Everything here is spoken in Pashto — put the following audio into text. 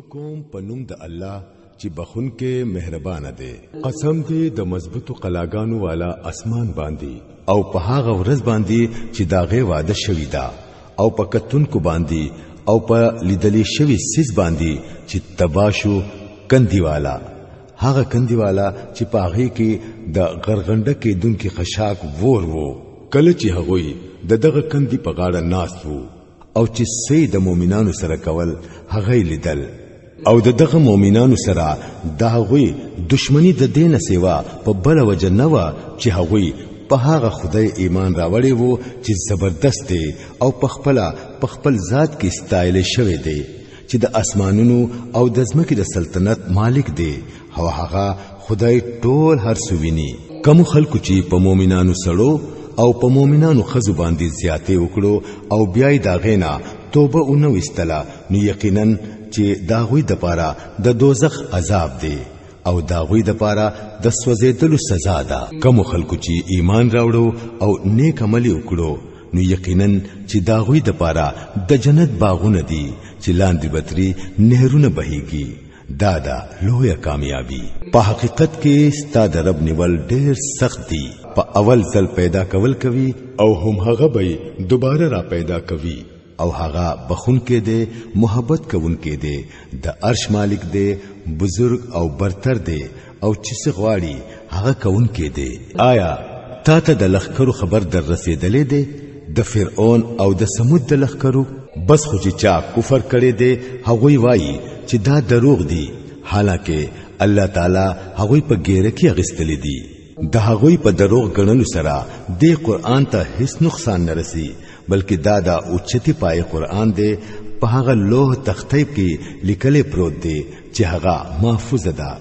کوم پنوم د الله چې بخون کې مهربان دی. قسم دې د مضبوطو قلاګانو والا اسمان باندې او په هغه ورځ باندې چې داغه وعده شوی دا او په کتون کو باندې او په لیدلې شوی سیس باندې چې تباشو کندی والا هغه کندی والا چې په هغه کې د غرغنده کې دن کې خشاک ور وو کله چې هغوی دغه کندی په غاړه ناس وو او چې سید د مؤمنانو سره کول هغه لیدل او دغه مؤمنانو سره د هغوی دشمنی د دینه سیوا په بل وجه نه و چې هغوی په هغه خدای ایمان راوړی وو چې زبردست دی او په خپل ذات کې استایل شوی دی چې د اسمانونو او د ځمکې د سلطنت مالک دی او هغه خدای ټول هر څه ویني. کوم خلکو چې په مؤمنانو سره او په مؤمنانو خزو باندې زیاتې وکړو او بیا یې دا غینا توبه اونو استلا نو یقینا چې داغوی د پاره د دوزخ عذاب دی او داغوی د پاره د سوځېدلو سزا ده. کوم خلکو چې ایمان راوړو او نیک عمل وکړو نو یقینا چې داغوی د پاره د جنت باغونه دي چې لاندې بتري نهرونه بهيږي. دادا لویه کامیابی. په حقیقت کې ستاد رب نیول ډېر سخت دي. په اول ځل پیدا کول کوي او هم هغه به دوباره را پیدا کوي او هغه بخون کې دی محبت کوون کې دی د عرش مالک دی بزرگ او برتر دی او چې څه غواړي هغه کوون کې دی. آیا تا ته د لخرو خبر در رسیدلې دی د فرعون او د سمود د لخرو؟ بس خو چې چا کفر کړي دی هغوی وایي چې دا دروغ دی حالکه الله تعالی هغوی په ګیره کې اغستلې دي. د هغوی په دروغ غنلو سره د قرآن ته هیڅ نقصان نه رسی بلکې دا اوچتي پای قرآن دی په هغه لوح تختیب کې لیکل پروت دی چې هغه محفوظ ده.